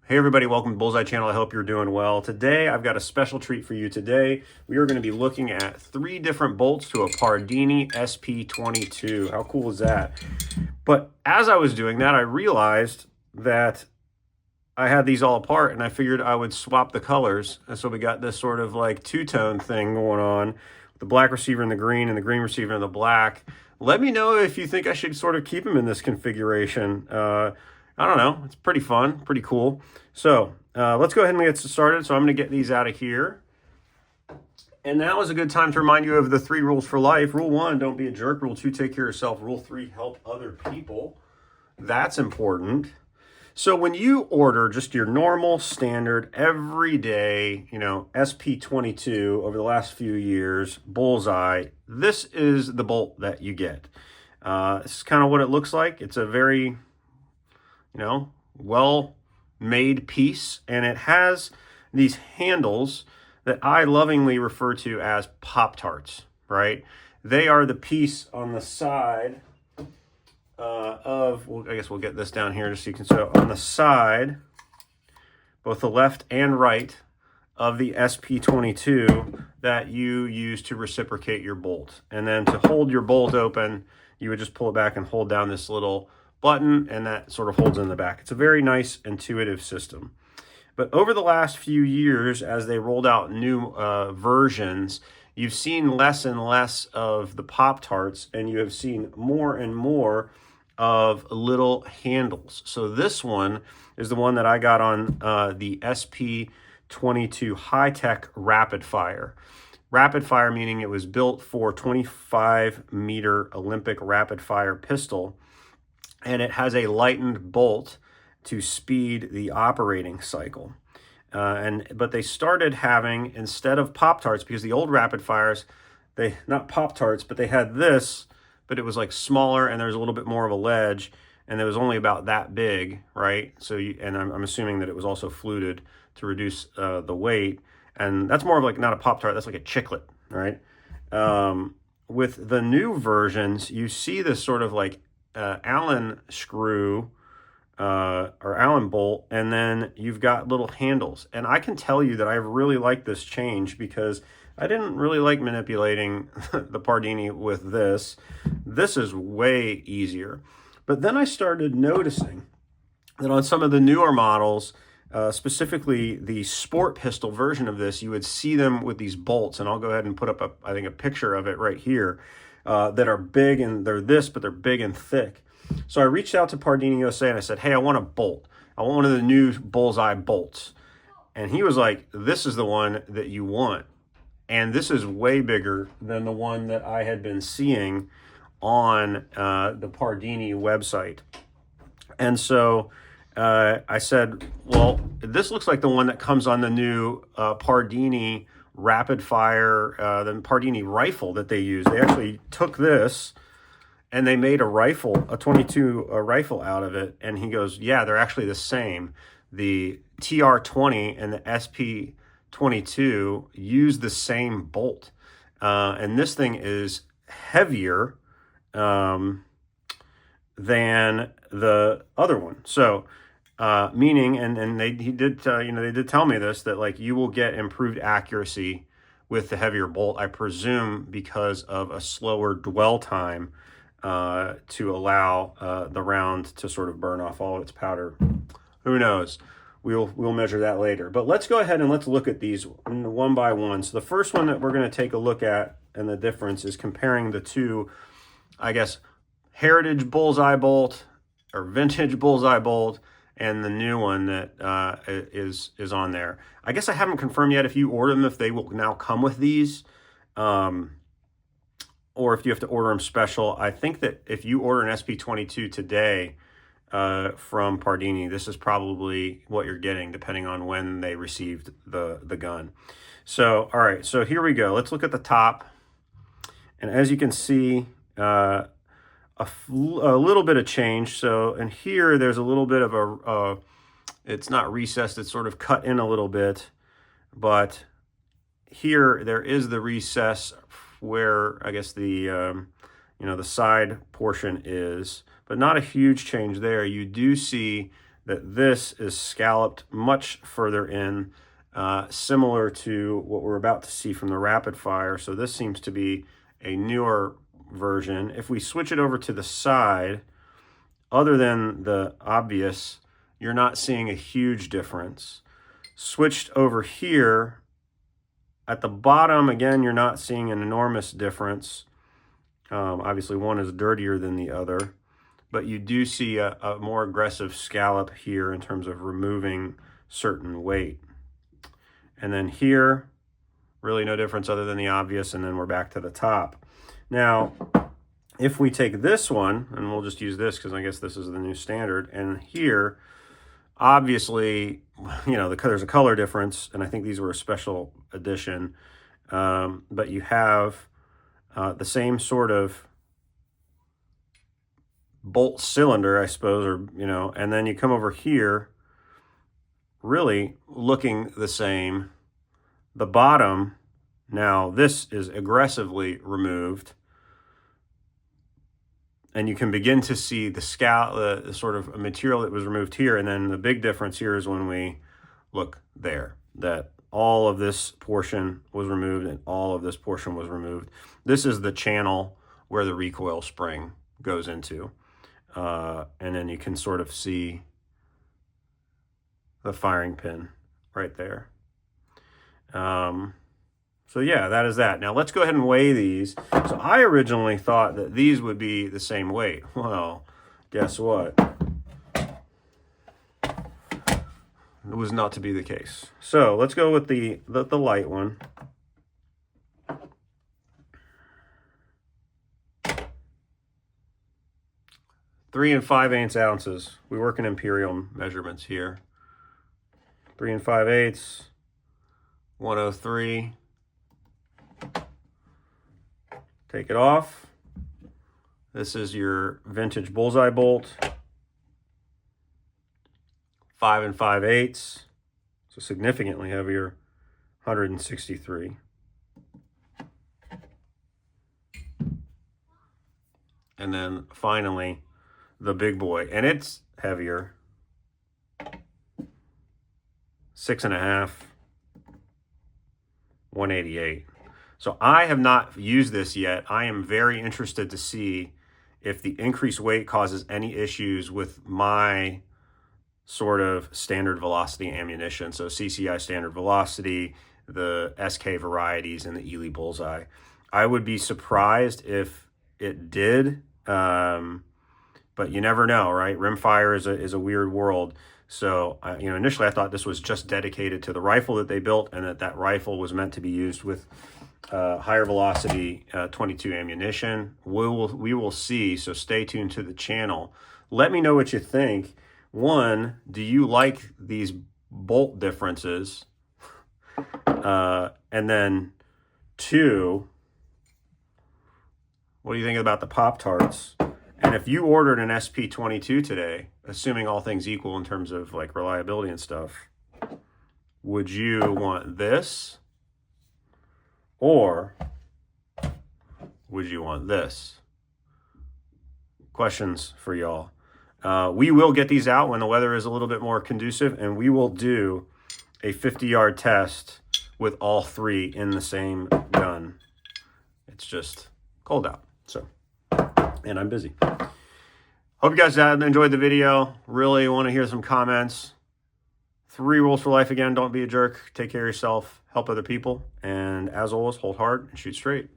Hey everybody, welcome to Bullseye Channel. I hope you're doing well. Today I've got a special treat for you. Today we are going to be looking at 3 different bolts to a Pardini SP22. How cool is that? But as I was doing that, I realized that I had these all apart and I figured I would swap the colors. And so we got this sort of like two-tone thing going on. The black receiver in the green and the green receiver in the black. Let me know if you think I should sort of keep them in this configuration. I don't know. It's pretty fun, pretty cool. So let's go ahead and get started. So I'm going to get these out of here. And now is a good time to remind you of the 3 rules for life. Rule 1, don't be a jerk. Rule 2, take care of yourself. Rule 3, help other people. That's important. So when you order just your normal, standard, everyday, SP22 over the last few years, Bullseye, this is the bolt that you get. This is kind of what it looks like. It's a very, well-made piece, and it has these handles that I lovingly refer to as Pop-Tarts, right? They are the piece on the side I guess we'll get this down here just so you can, so on the side, both the left and right of the SP22 that you use to reciprocate your bolt. And then to hold your bolt open, you would just pull it back and hold down this little button, and that sort of holds in the back. It's a very nice, intuitive system. But over the last few years, as they rolled out new versions, you've seen less and less of the Pop-Tarts, and you have seen more and more of little handles. So this one is the one that I got on the SP22 High-Tech Rapid Fire. Rapid Fire meaning it was built for 25-meter Olympic rapid fire pistol, and it has a lightened bolt to speed the operating cycle. But they started having, instead of Pop-Tarts, because the old rapid fires, not Pop-Tarts, but they had this, but it was like smaller and there was a little bit more of a ledge, and it was only about that big, right? So, I'm assuming that it was also fluted to reduce the weight, and that's more of like not a Pop-Tart, that's like a chiclet, right? With the new versions, you see this sort of like Allen screw or Allen bolt, and then you've got little handles. And I can tell you that I really like this change because I didn't really like manipulating the Pardini with this. This is way easier. But then I started noticing that on some of the newer models, specifically the sport pistol version of this, you would see them with these bolts, and I'll go ahead and put up I think a picture of it right here, that are big, and they're this, but they're big and thick. So I reached out to Pardini USA and I said, hey, I want a bolt. I want one of the new Bullseye bolts. And he was like, this is the one that you want. And this is way bigger than the one that I had been seeing on the Pardini website. And so I said, well, this looks like the one that comes on the new Pardini rapid fire, the Pardini rifle that they use. They actually took this and they made a rifle, a 22 rifle out of it. And he goes, yeah, they're actually the same. The TR-20 and the SP22 use the same bolt. And this thing is heavier than the other one. So, meaning, and they did tell me this, that like you will get improved accuracy with the heavier bolt, I presume because of a slower dwell time to allow the round to sort of burn off all its powder. Who knows? We'll measure that later. But let's go ahead and let's look at these one by one. So the first one that we're going to take a look at, and the difference is comparing the two, I guess, heritage Bullseye bolt or vintage Bullseye bolt and the new one that is on there. I guess I haven't confirmed yet if you order them, if they will now come with these. Or if you have to order them special. I think that if you order an SP22 today from Pardini, this is probably what you're getting, depending on when they received the gun. So, all right, so here we go. Let's look at the top. And as you can see, a little bit of change. So, and here there's a little bit of it's not recessed, it's sort of cut in a little bit. But here there is the recess where I guess the the side portion is, but not a huge change there. You do see that this is scalloped much further in, similar to what we're about to see from the rapid fire. So this seems to be a newer version. If we switch it over to the side, other than the obvious, you're not seeing a huge difference. Switched over here, at the bottom, again, you're not seeing an enormous difference. Obviously, one is dirtier than the other, but you do see a more aggressive scallop here in terms of removing certain weight. And then here, really no difference other than the obvious, and then we're back to the top. Now, if we take this one, and we'll just use this because I guess this is the new standard, and here, obviously, you know, there's a color difference, and I think these were a special edition, but you have the same sort of bolt cylinder, I suppose, or, you know, and then you come over here, really looking the same. The bottom, now this is aggressively removed, and you can begin to see the sort of material that was removed here. And then the big difference here is when we look there, that all of this portion was removed and all of this portion was removed. This is the channel where the recoil spring goes into. And then you can sort of see the firing pin right there. So yeah, that is that. Now let's go ahead and weigh these. So I originally thought that these would be the same weight. Well, guess what? It was not to be the case. So let's go with the light one. Three and 5/8 ounces. We work in imperial measurements here. 3 5/8, 103. Take it off. This is your vintage bullseye bolt. 5 5/8, so significantly heavier, 163. And then finally, the big boy, and it's heavier, 6.5, 188. So I have not used this yet. I am very interested to see if the increased weight causes any issues with my sort of standard velocity ammunition. So CCI standard velocity, the SK varieties, and the Ely bullseye. I would be surprised if it did, but you never know, right? Rimfire is a weird world. So, you know, initially I thought this was just dedicated to the rifle that they built, and that rifle was meant to be used with higher velocity 22 ammunition. We will see, so stay tuned to the channel. Let me know what you think. One, do you like these bolt differences? And then two, what do you think about the Pop-Tarts? And if you ordered an SP22 today, assuming all things equal in terms of like reliability and stuff, would you want this? Or would you want this? Questions for y'all. We will get these out when the weather is a little bit more conducive, and we will do a 50-yard test with all three in the same gun. It's just cold out, so, and I'm busy. Hope you guys enjoyed the video. Really want to hear some comments. 3 rules for life again. Don't be a jerk. Take care of yourself. Help other people. And as always, hold hard and shoot straight.